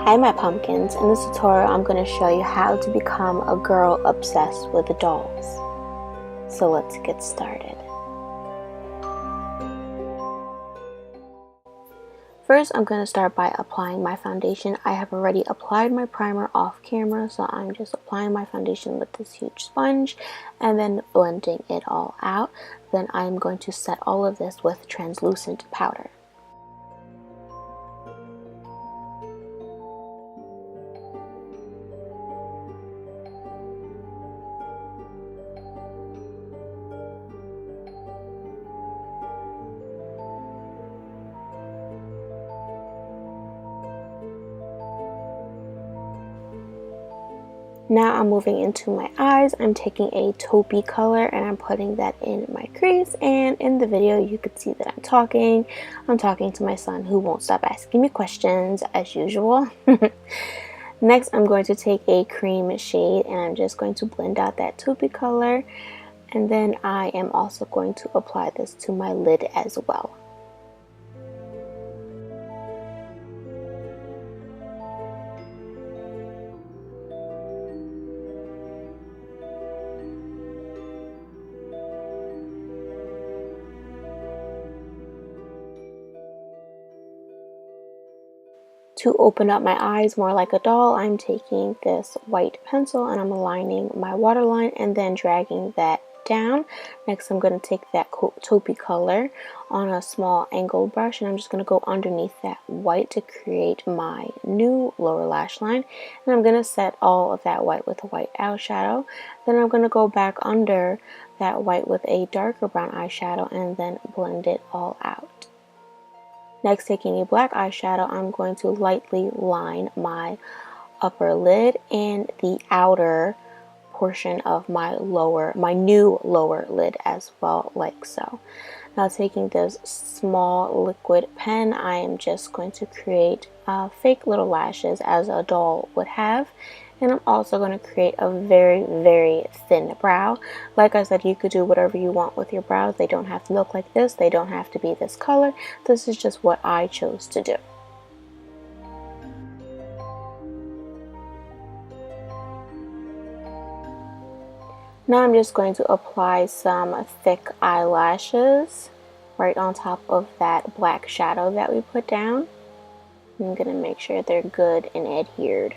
Hi my pumpkins, in this tutorial I'm going to show you how to become a girl obsessed with dolls. So let's get started. First I'm going to start by applying my foundation. I have already applied my primer off camera, so I'm just applying my foundation with this huge sponge and then blending it all out. Then I'm going to set all of this with translucent powder. Now I'm moving into my eyes. I'm taking a taupey color and I'm putting that in my crease, and in the video you could see that I'm talking to my son, who won't stop asking me questions as usual. Next I'm going to take a cream shade and I'm just going to blend out that taupey color, and then I am also going to apply this to my lid as well. To open up my eyes more like a doll, I'm taking this white pencil and I'm aligning my waterline and then dragging that down. Next I'm going to take that taupey color on a small angled brush and I'm just going to go underneath that white to create my new lower lash line. And I'm going to set all of that white with a white eyeshadow. Then I'm going to go back under that white with a darker brown eyeshadow and then blend it all out. Next, taking a black eyeshadow, I'm going to lightly line my upper lid and the outer portion of my new lower lid as well, like so. Now taking this small liquid pen, I am just going to create fake little lashes as a doll would have. And I'm also going to create a very, very thin brow. Like I said, you could do whatever you want with your brows. They don't have to look like this. They don't have to be this color. This is just what I chose to do. Now I'm just going to apply some thick eyelashes right on top of that black shadow that we put down. I'm going to make sure they're good and adhered.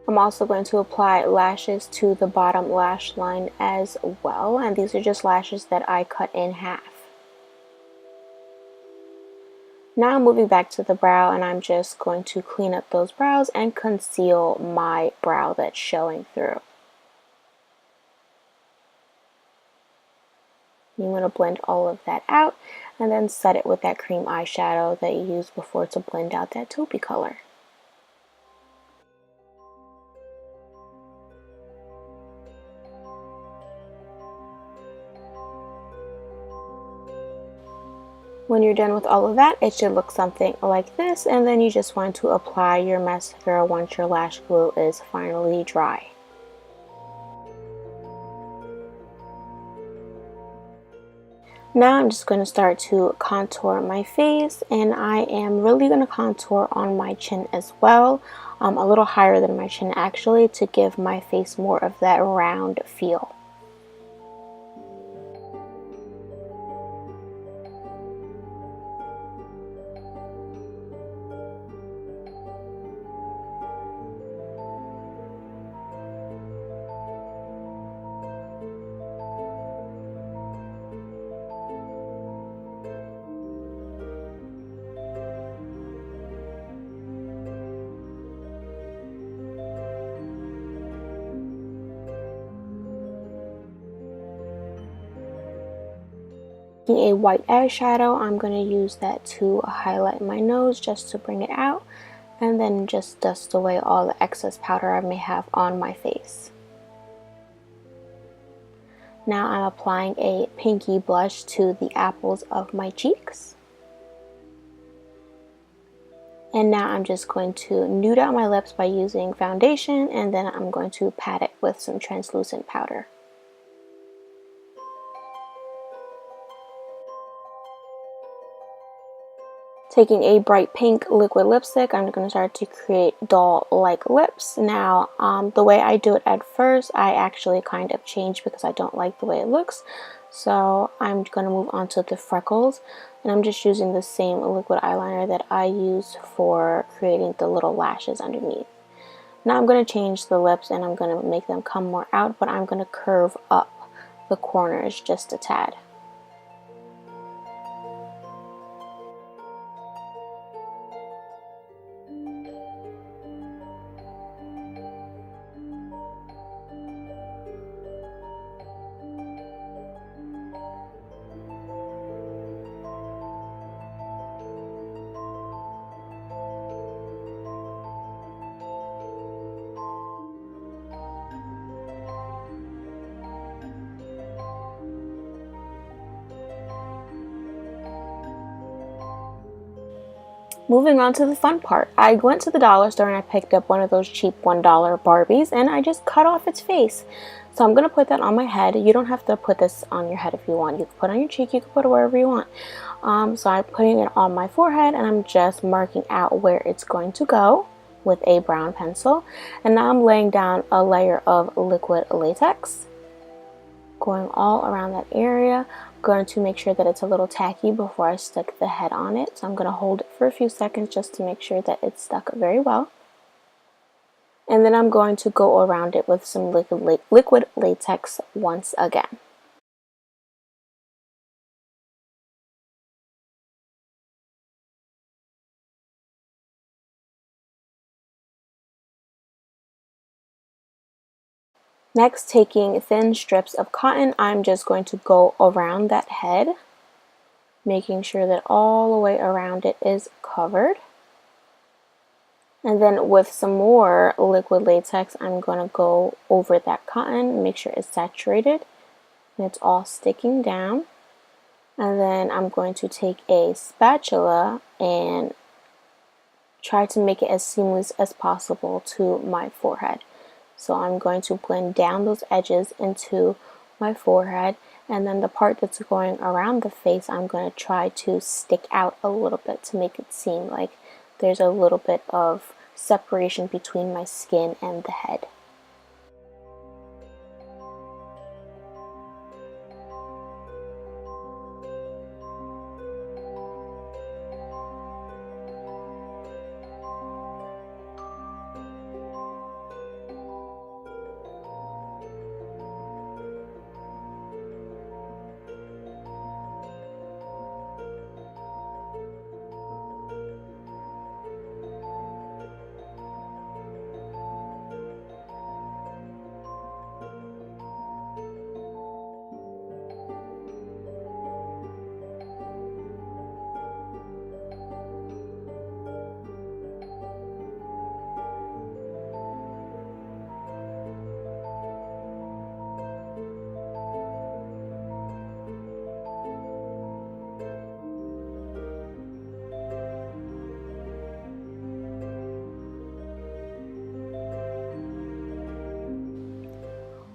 I'm also going to apply lashes to the bottom lash line as well, and these are just lashes that I cut in half. Now I'm moving back to the brow and I'm just going to clean up those brows and conceal my brow that's showing through. You want to blend all of that out and then set it with that cream eyeshadow that you used before to blend out that taupey color. When you're done with all of that, it should look something like this, and then you just want to apply your mascara once your lash glue is finally dry. Now I'm just going to start to contour my face, and I am really going to contour on my chin as well, a little higher than my chin actually, to give my face more of that round feel. A white eyeshadow, I'm going to use that to highlight my nose just to bring it out, and then just dust away all the excess powder I may have on my face. Now I'm applying a pinky blush to the apples of my cheeks. And now I'm just going to nude out my lips by using foundation, and then I'm going to pat it with some translucent powder. Taking a bright pink liquid lipstick, I'm going to start to create doll-like lips. Now, the way I do it at first, I actually kind of changed because I don't like the way it looks. So I'm going to move on to the freckles, and I'm just using the same liquid eyeliner that I use for creating the little lashes underneath. Now I'm going to change the lips and I'm going to make them come more out, but I'm going to curve up the corners just a tad. Moving on to the fun part, I went to the dollar store and I picked up one of those cheap $1 Barbies and I just cut off its face. So I'm going to put that on my head. You don't have to put this on your head if you want. You can put it on your cheek, you can put it wherever you want. So I'm putting it on my forehead and I'm just marking out where it's going to go with a brown pencil. And now I'm laying down a layer of liquid latex, going all around that area. I'm going to make sure that it's a little tacky before I stick the head on it. So I'm going to hold it for a few seconds just to make sure that it's stuck very well. And then I'm going to go around it with some liquid latex once again. Next, taking thin strips of cotton, I'm just going to go around that head, making sure that all the way around it is covered. And then with some more liquid latex, I'm going to go over that cotton, make sure it's saturated and it's all sticking down. And then I'm going to take a spatula and try to make it as seamless as possible to my forehead. So I'm going to blend down those edges into my forehead, and then the part that's going around the face, I'm going to try to stick out a little bit to make it seem like there's a little bit of separation between my skin and the head.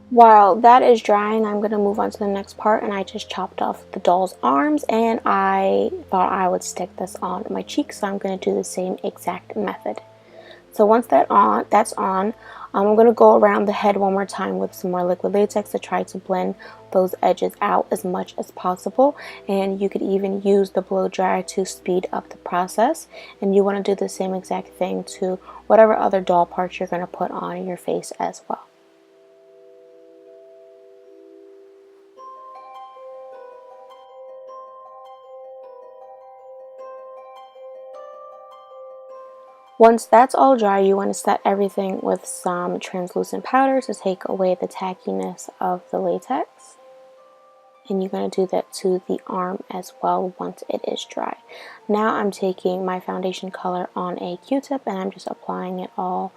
While that is drying, I'm going to move on to the next part, and I just chopped off the doll's arms, and I thought I would stick this on my cheeks, so I'm going to do the same exact method. So once that's on, I'm going to go around the head one more time with some more liquid latex to try to blend those edges out as much as possible. And you could even use the blow dryer to speed up the process. And you want to do the same exact thing to whatever other doll parts you're going to put on your face as well. Once that's all dry, you want to set everything with some translucent powder to take away the tackiness of the latex. And you're going to do that to the arm as well once it is dry. Now I'm taking my foundation color on a Q-tip and I'm just applying it all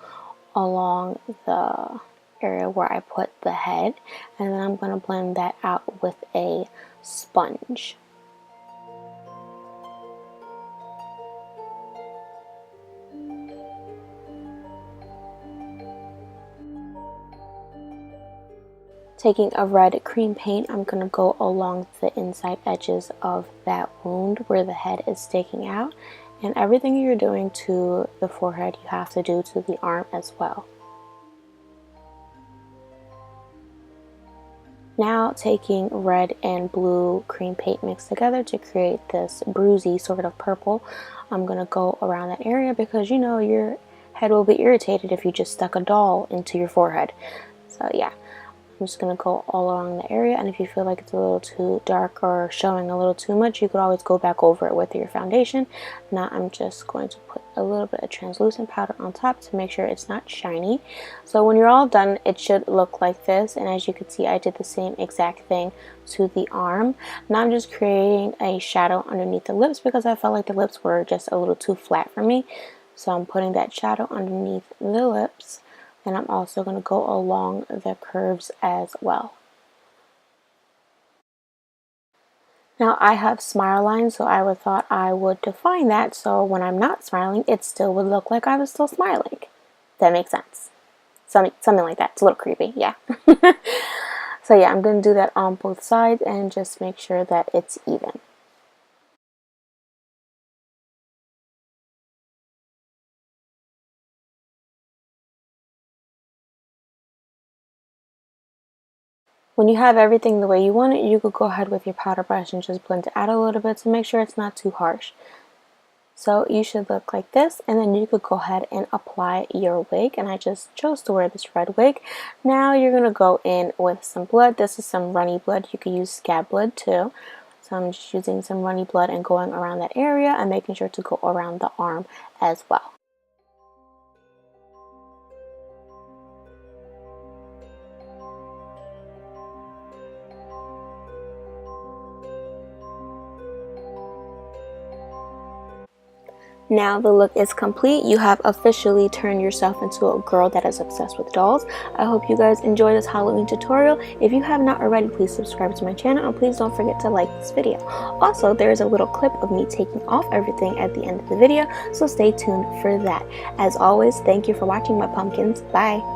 along the area where I put the head. And then I'm going to blend that out with a sponge. Taking a red cream paint, I'm going to go along the inside edges of that wound where the head is sticking out. And everything you're doing to the forehead, you have to do to the arm as well. Now taking red and blue cream paint mixed together to create this bruisey sort of purple, I'm going to go around that area because you know your head will be irritated if you just stuck a doll into your forehead. So yeah, I'm just going to go all along the area, and if you feel like it's a little too dark or showing a little too much, you could always go back over it with your foundation. Now I'm just going to put a little bit of translucent powder on top to make sure it's not shiny. So when you're all done, it should look like this, and as you can see, I did the same exact thing to the arm. Now I'm just creating a shadow underneath the lips because I felt like the lips were just a little too flat for me. So I'm putting that shadow underneath the lips. And I'm also going to go along the curves as well. Now I have smile lines, so I thought I would define that so when I'm not smiling, it still would look like I was still smiling. That makes sense. Something like that. It's a little creepy, yeah. So yeah, I'm going to do that on both sides and just make sure that it's even. When you have everything the way you want it, you could go ahead with your powder brush and just blend it out a little bit to make sure it's not too harsh. So you should look like this, and then you could go ahead and apply your wig, and I just chose to wear this red wig. Now you're going to go in with some blood. This is some runny blood. You could use scab blood too. So I'm just using some runny blood and going around that area and making sure to go around the arm as well. Now the look is complete. You have officially turned yourself into a girl that is obsessed with dolls. I hope you guys enjoyed this Halloween tutorial. If you have not already, please subscribe to my channel and please don't forget to like this video. Also, there is a little clip of me taking off everything at the end of the video, so stay tuned for that. As always, thank you for watching my pumpkins. Bye!